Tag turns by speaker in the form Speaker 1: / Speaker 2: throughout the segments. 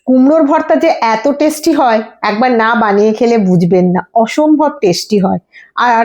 Speaker 1: কুমড়োর ভর্তা যে এত টেস্টি হয় একবার না বানিয়ে খেলে বুঝবেন না, অসম্ভব টেস্টি হয় আর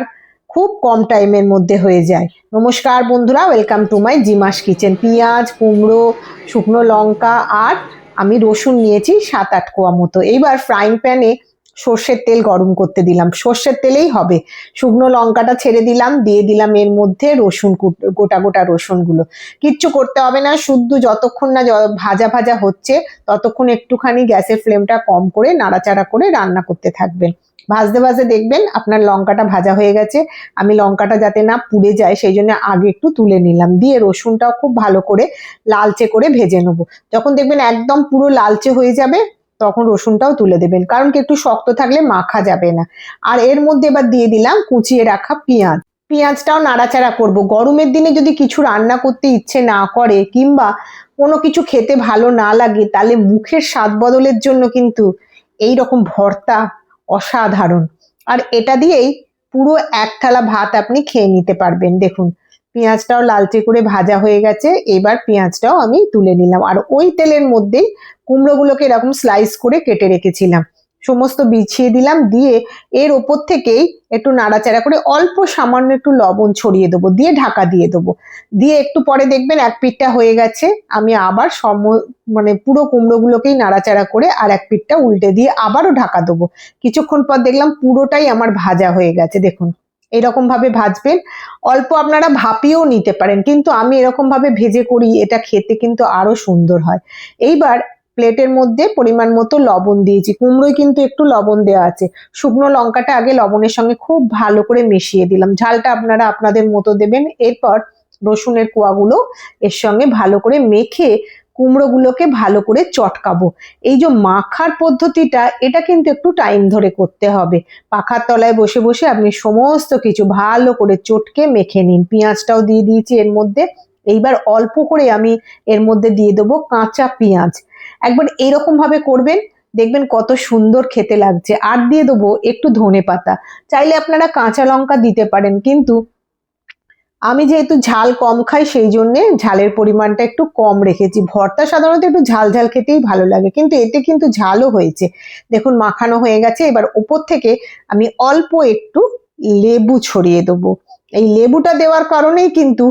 Speaker 1: খুব কম টাইমের মধ্যে হয়ে যায়। নমস্কার বন্ধুরা, ওয়েলকাম টু মাই জিমাস কিচেন। পেঁয়াজ, কুমড়ো, শুকনো লঙ্কা আর আমি রসুন নিয়েছি 7-8 কোয়া মতো। এইবার ফ্রাইং প্যানে সর্ষের তেল গরম করতে দিলাম, সর্ষের তেলেই হবে। শুকনো লঙ্কাটা ছেড়ে দিলাম, দিয়ে দিলাম এর মধ্যে রসুন, গোটা গোটা রসুনগুলো। কিচ্ছু করতে হবে না, শুদ্ধ যতক্ষণ না ভাজা ভাজা হচ্ছে ততক্ষণ একটুখানি গ্যাসের ফ্লেমটা কম করে নাড়াচাড়া করে রান্না করতে থাকবেন। ভাজতে ভাজতে দেখবেন আপনার লঙ্কাটা ভাজা হয়ে গেছে। আমি লঙ্কাটা যাতে না পুড়ে যায় সেই জন্য আগে একটু তুলে নিলাম, দিয়ে রসুনটাও খুব ভালো করে লালচে করে ভেজে নেবো। যখন দেখবেন একদম পুরো লালচে হয়ে যাবে তখন রসুনটাও তুলে দেবেন, কারণ কি একটু শক্ত থাকলে মাখা যাবে না। আর এর মধ্যে এবার দিয়ে দিলাম কুচিয়ে রাখা পেঁয়াজ। পেঁয়াজটাও নাড়াচাড়া করব। গরমের দিনে যদি কিছু রান্না করতে ইচ্ছে না করে কিংবা কোনো কিছু খেতে ভালো না লাগে, তাহলে মুখের স্বাদ বদলের জন্য কিন্তু এই রকম ভর্তা অসাধারণ। আর এটা দিয়েই পুরো এক থালা ভাত আপনি খেয়ে নিতে পারবেন। দেখুন পেঁয়াজটাও লালচে করে ভাজা হয়ে গেছে, এবার পেঁয়াজটাও আমি তুলে নিলাম। আর ওই তেলের মধ্যেই কুমড়োগুলোকে এরকম স্লাইস করে কেটে রেখেছিলাম সমস্ত বিছিয়ে দিলাম, দিয়ে এর ওপর থেকেই একটু নাড়াচাড়া করে অল্প সামান্য একটু লবণ ছড়িয়ে দেবো, দিয়ে ঢাকা দিয়ে দেবো। দিয়ে একটু পরে দেখবেন এক পিঠটা হয়ে গেছে, আমি আবার পুরো কুমড়োগুলোকেই নাড়াচাড়া করে আর এক পিঠটা উল্টে দিয়ে আবারও ঢাকা দেবো। কিছুক্ষণ পর দেখলাম পুরোটাই আমার ভাজা হয়ে গেছে। দেখুন এরকম ভাবে ভাজবেন। অল্প আপনারা ভাপিয়েও নিতে পারেন, কিন্তু আমি এরকম ভাবে ভেজে করি, এটা খেতে কিন্তু আরো সুন্দর হয়। এইবার প্লেটের মধ্যে পরিমাণ মতো লবণ দিয়েছি, কুমড়োয় কিন্তু একটু লবণ দেওয়া আছে। শুকনো লঙ্কাটা আগে লবণের সঙ্গে খুব ভালো করে মিশিয়ে দিলাম, ঝালটা আপনারা আপনাদের মতো দেবেন। এরপর রসুনের কোয়াগুলো এর সঙ্গে ভালো করে মেখে কুমড়োগুলোকে ভালো করে চটকাবো। এই যে মাখার পদ্ধতিটা, এটা কিন্তু একটু টাইম ধরে করতে হবে। পাখার তলায় বসে বসে আপনি সমস্ত কিছু ভালো করে চটকে মেখে নিন। পেঁয়াজটাও দিয়ে দিয়েছি এর মধ্যে। এইবার অল্প করে আমি এর মধ্যে দিয়ে দেবো কাঁচা পেঁয়াজ। একবার এইরকম ভাবে করবেন, দেখবেন কত সুন্দর খেতে লাগছে। আর দিয়ে দেবো একটু ধনেপাতা। চাইলে আপনারা কাঁচা লঙ্কা দিতে পারেন, কিন্তু আমি যেহেতু ঝাল কম খাই সেই জন্য ঝালের পরিমাণটা একটু কম রেখেছি। ভর্তা সাধারণত একটু ঝাল ঝাল খেতেই ভালো লাগে, কিন্তু এতে কিন্তু ঝালও হয়েছে। দেখুন মাখানো হয়ে গেছে। এবার উপর থেকে আমি অল্প একটু লেবু ছড়িয়ে দেবো। এই লেবুটা দেওয়ার কারণেই কিন্তু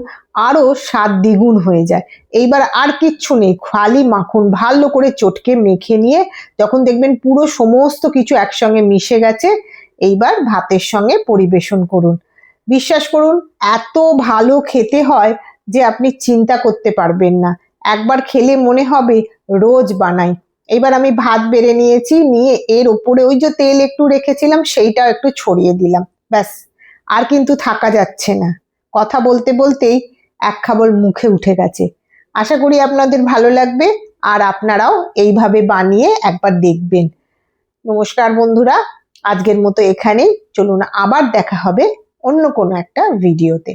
Speaker 1: আরো স্বাদ দ্বিগুণ হয়ে যায়। এইবার আর কিচ্ছু নেই, খালি মাখুন, ভালো করে চটকে মেখে নিয়ে যখন দেখবেন পুরো সমস্ত কিছু একসঙ্গে মিশে গেছে, এইবার ভাতের সঙ্গে পরিবেশন করুন। বিশ্বাস করুন এত ভালো খেতে হয় যে আপনি চিন্তা করতে পারবেন না। একবার খেলে মনে হবে রোজ বানাই। এবার আমি ভাত বেড়ে নিয়েছি, নিয়ে এর উপরে ওই যে তেল একটু রেখেছিলাম সেইটাও একটু ছড়িয়ে দিলাম। ব্যাস, আর কিন্তু থাকা যাচ্ছে না। কথা বলতে বলতেই এক খাবল মুখে উঠে গেছে। আশা করি আপনাদের ভালো লাগবে আর আপনারাও এইভাবে বানিয়ে একবার দেখবেন। নমস্কার বন্ধুরা, আজকের মতো এখানেই। চলুন আবার দেখা হবে অন্য কোনো একটা ভিডিওতে।